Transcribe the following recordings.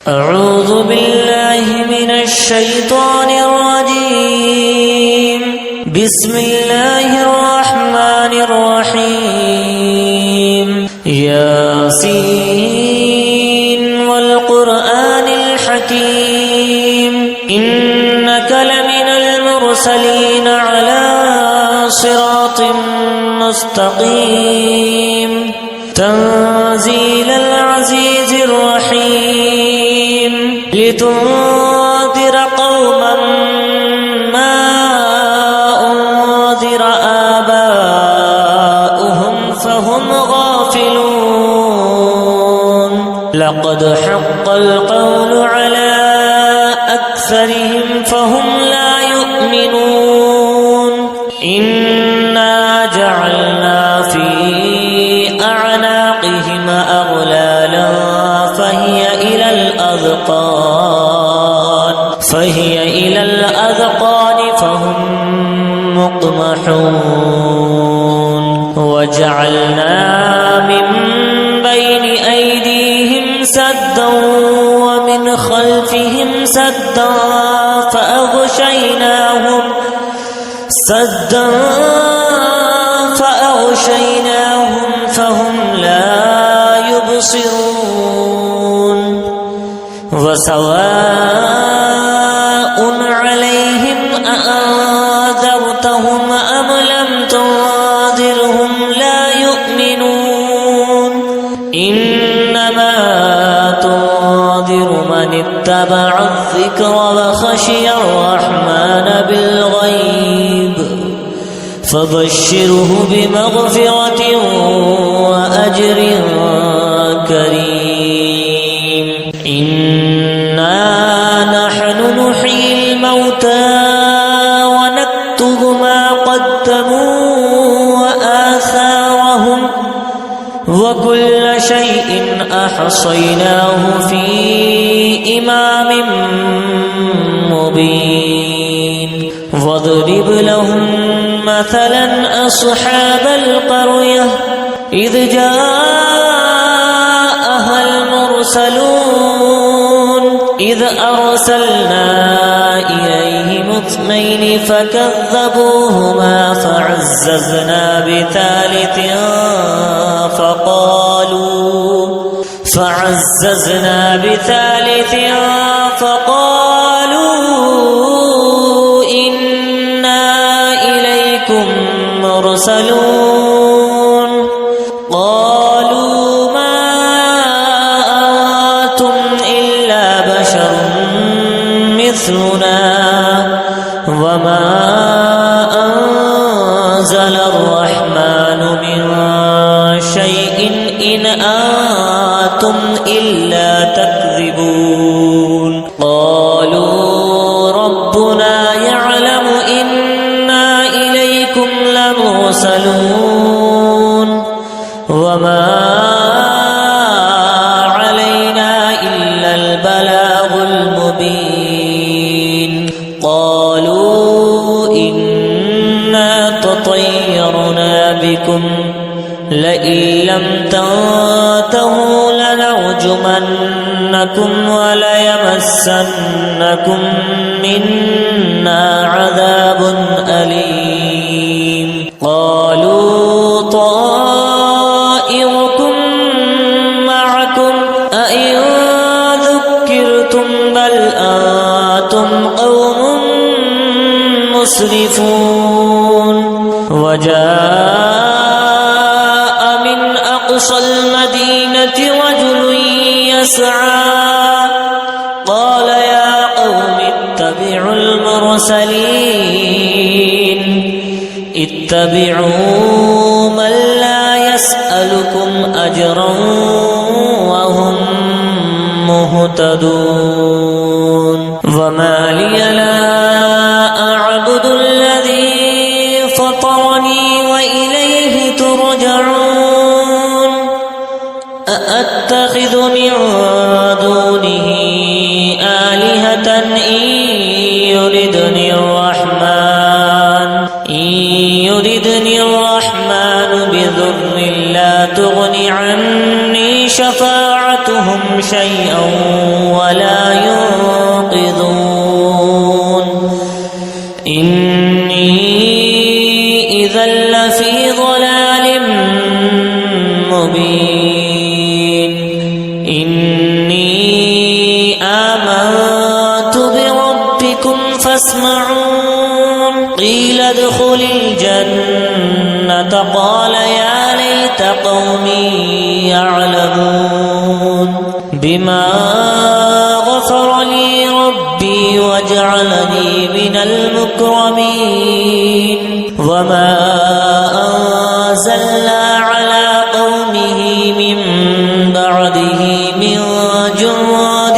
أعوذ بالله من الشيطان الرجيم. بسم الله الرحمن الرحيم. ياسين والقرآن الحكيم إنك لمن المرسلين على صراط مستقيم تنزيل العزيز الرحيم لتنذر قوما ما أنذر آباؤهم فهم غافلون لقد حق القول على أكثرهم فهم لا يؤمنون إنا جعلنا في أعناقهم أغلالا فهي إلى الأذقان فهم مقمحون وجعلنا من بين أيديهم سدا ومن خلفهم سدا فأغشيناهم فهم لا يبصرون وسواء عليهم أأنذرتهم أم لم تنذرهم لا يؤمنون إنما تنذر من اتبع الذكر وخشي الرحمن بالغيب فبشره بمغفرة وأجر كريم. إنا نحن نحيي الموتى ونكتب ما قدموا وآثارهم وكل شيء أحصيناه في إمام مبين. واضرب لهم مثلا أصحاب القرية إذ جاءها المرسلون إذ أرسلنا إليهم اثنين فكذبوهما فعززنا بثالث فقالوا إنا إليكم مرسلون قالوا ما أنتم إلا بشر مثلنا وما أنزل الرحمن من شيء إن أنتم إلا تكذبون. قالوا ربنا يعلم إنا إليكم لمرسلون وما علينا إلا البلاغ المبين. قالوا إنا تطيرنا بكم لئن لم تنتهوا لنرجمنكم وليمسنكم منا عذاب أليم. قالوا طائركم معكم أئن ذكرتم بل أنتم قوم مسرفون. وجاء من أقصى المدينة رجل يسعى قال يا قوم اتبعوا المرسلين اتبعوا من لا يسألكم أجرا وهم مهتدون. وما لي لا أعبد الذي فطرني وإليه ترجعون. أأتخذ من دونه آلهة إن يردني الرحمن بضر لا تغن عني شفاعتهم شيئا ولا يسمعون قيل ادخل الجنة قال يا ليت قومي يعلمون بما غفر لي ربي وجعلني من المكرمين وما أنزلنا على قومه من بعده من جراد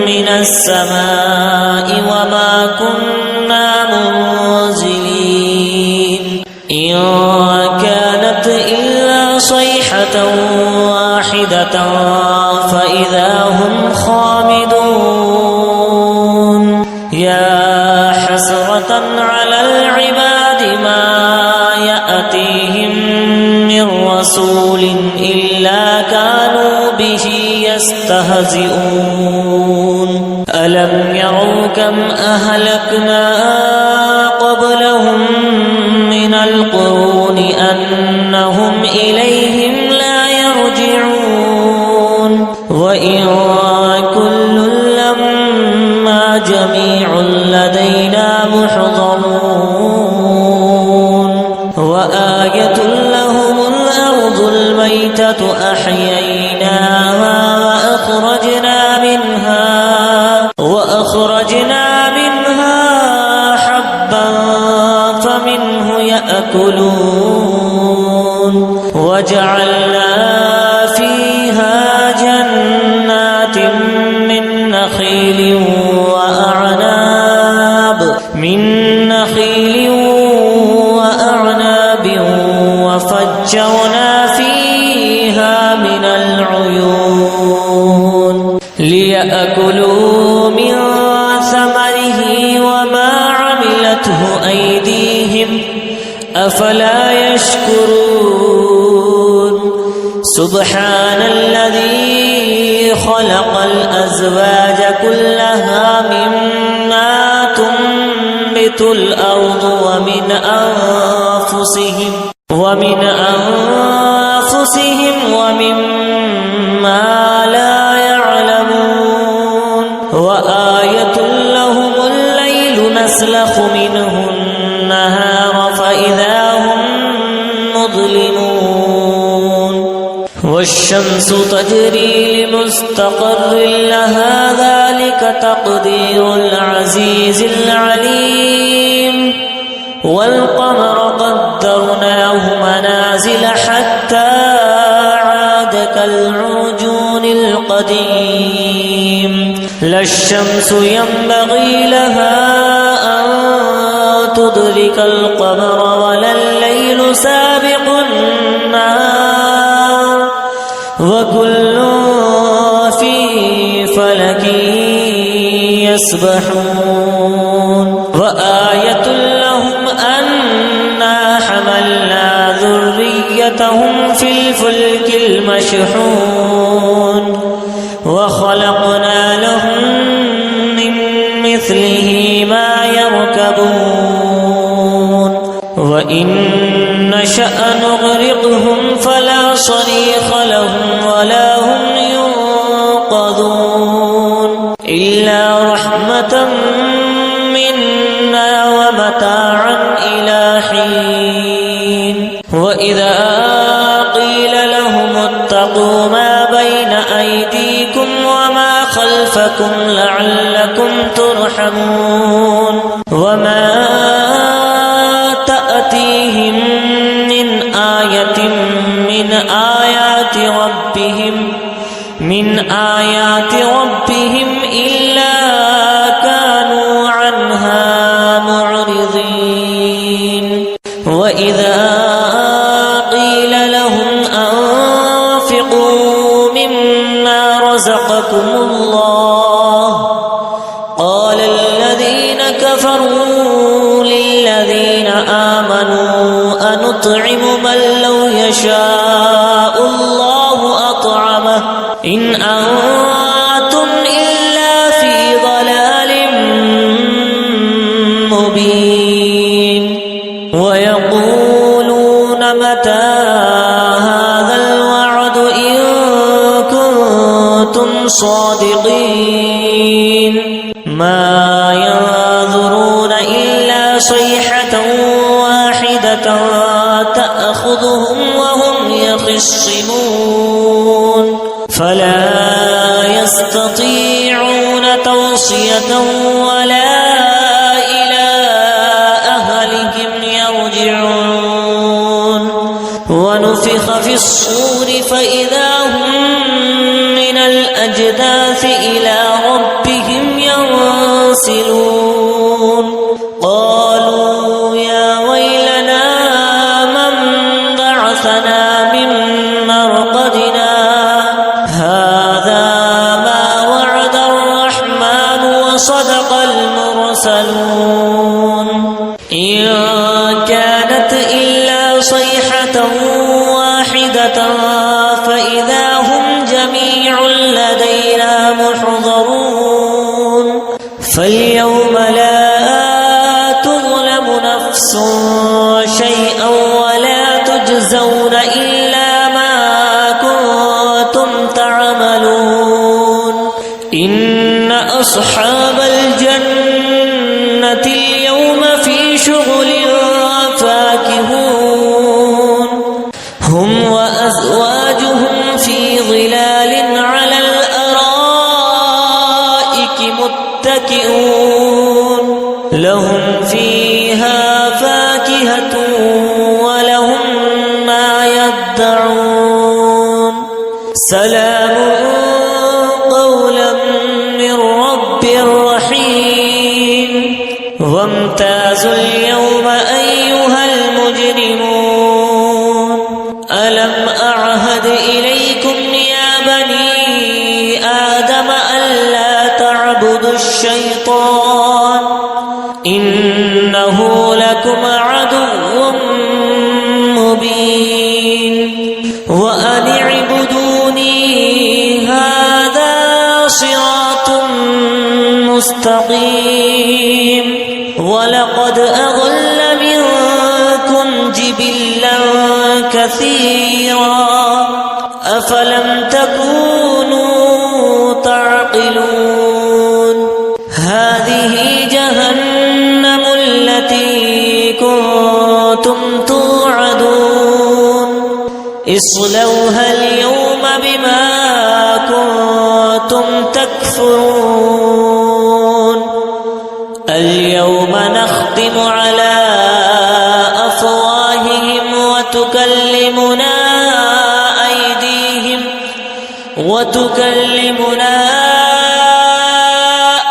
من السماء وما كنا منزلين إن كانت إلا صيحة واحدة فإذا هم خامدون يا حسرة على العباد ما يأتيهم من رسول إلا كانوا به يستهزئون ألم يروا كم أهلكنا قبلهم من القرون أنهم إليهم لا يرجعون وإن كل لما جميع لدينا محضرون وآية لهم الأرض الميتة أحييناها وأخرجنا منها حبا فمنه يأكلون وجعلنا فيها جنات من نخيل وأعناب وفجرنا فيها من العيون ليأكلوا من ثمره وما عملته أيديهم أفلا يشكرون سبحان الذي خلق الأزواج كلها مما تنبت الأرض ومن أنفسهم ومما لا يعلمون وآية لهم الليل نسلخ منه النهار فإذا هم مظلمون والشمس تجري لمستقر لها ذلك تقدير العزيز العليم والقمر قدرناه منازل حتى عاد كالعرجون القديم لا الشمس ينبغي لها أن تدرك القمر ولا الليل سابق النهار وكل في فلك يسبحون وآية لهم أنا حملنا ذريتهم في الفلك المشحون وخلقنا لهم من مثله ما يركبون وإن نشأ نغرقهم فلا صريخ لهم ولا هم ينقذون إلا رحمة منا ومتاعا إلى حين وإذا قيل لهم اتقوا ما بين أيديكم وما خلفكم لعلكم ترحمون وما تأتيهم من آية من آيات ربهم إلا كانوا عنها معرضين وإذا قيل لهم أنفقوا مما رزقكم الله قال الذين كفروا للذين آمنوا أنطعم من لو يشاء الله أطعمه إن أنتم إلا في ضلال مبين ويقولون متى هذا الوعد إن كنتم صادقين ما ينظرون إلا صيحة واحدة تأخذهم وهم يخصمون فلا يستطيعون توصية ولا إلى أهلهم يرجعون ونفخ في الصور فإذا هم من الأجداث إلى ربهم ينسلون قالوا يا ويلنا من بعثنا من مرقدنا هذا ما وعد الرحمن وصدق المرسلون إن كانت إلا صيحة واحدة فإذا هم جميع لدينا محضرون فاليوم لا تظلم نفس شيئا ولا تجزون إلا ما كنتم تعملون إن أصحاب الجنة اليوم في شغل فاكهون هم وأزواجهم في ظلال على الأرائك متكئون لهم فيها فاكهة ولهم ما يدعون سلام قولا من رب رحيم وامتازوا اليوم أيها المجرمون ألم أعهد إليكم يا بني آدم ألا تعبدوا الشيطان إنه لكم عدو مبين وأن اعبدوني هذا صراط مستقيم ولقد أضل منكم جبلا كثيرا أفلم تكونوا تعقلون هذه جهنم التي كنتم توعدون اصلوها اليوم بما كنتم تكفرون اليوم نختم على أفواههم وتكلمنا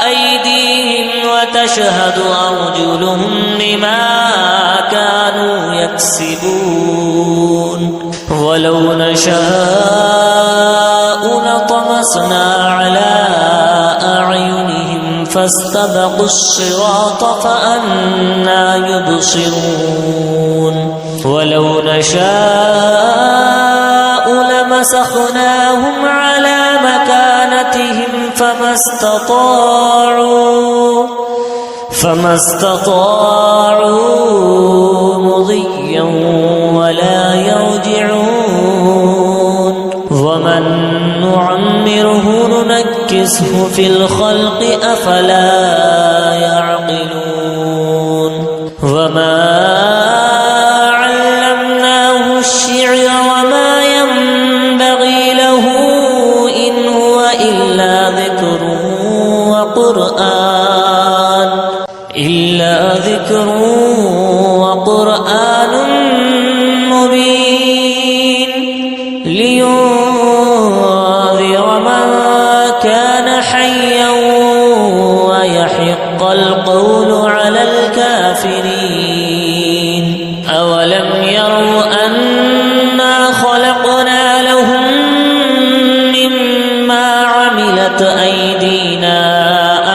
أيديهم وتشهد أرجلهم بما كانوا يكسبون ولو نشاء لطمسنا على أعينهم فاستبقوا الصراط فأنى يبصرون ولو نشاء لمسخناهم على مكانتهم فما استطاعوا مضيا ولا يرجعون ومن نعمره ننكسه في الخلق أفلا يعقلون وما علمناه الشعر وما ينبغي له إن هو إلا ذكر وقرآن مبين لينذر من كان حيا ويحق القول على الكافرين أولم يروا أنا خلقنا لهم مما عملت أيدينا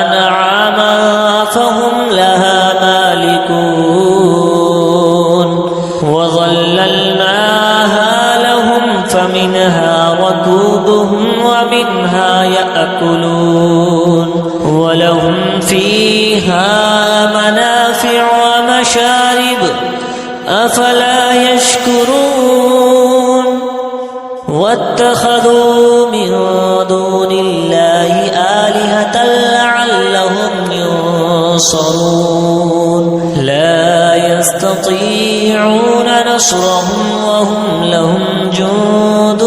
أنعاما فهم لها مالكون وظللناها لهم فمنها ركوبهم ومنها يأكلون ولهم فيها منافع ومشارب أفلا يشكرون واتخذوا من دون الله الله آلهة لعلهم ينصرون لا يستطيعون نصرهم وهم لهم جند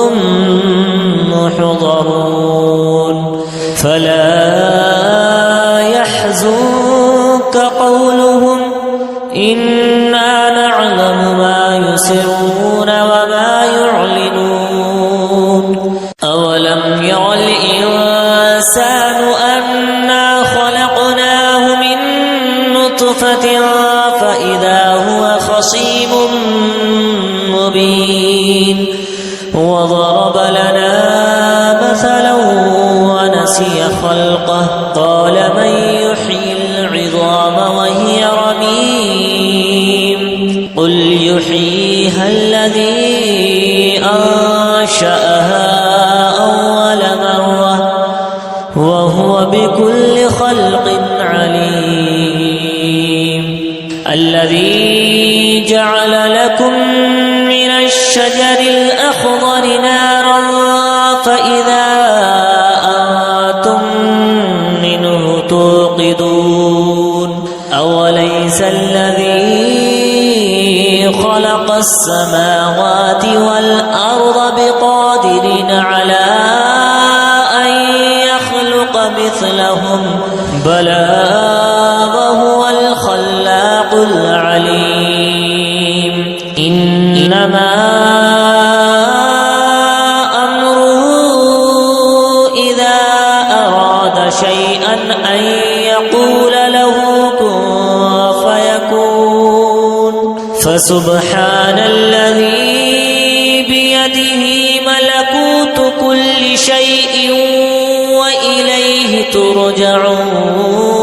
محضرون فلا يحزنك قولهم إنا نعلم ما يسرون وما يعلنون أولم ير الإنسان أنا خلقناه من نطفة فإذا هو خصيم مبين وضرب لنا مثلا ونسي خلقه قال من يحيي العظام وهي رميم قل يحييها الذي أنشأها أول مرة وهو بكل خلق عليم الذي جعل لكم من الشجر الأخضر نارا فإذا أنتم منه توقدون أوليس الذي خلق السماوات والأرض بقادر على أن يخلق مثلهم بلى وهو الخلاق العليم إنما أمره إذا أراد شيئا أن يقول له كن فيكون فسبحان الذي بيده ملكوت كل شيء وإليه ترجعون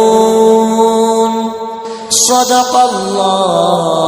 صدق الله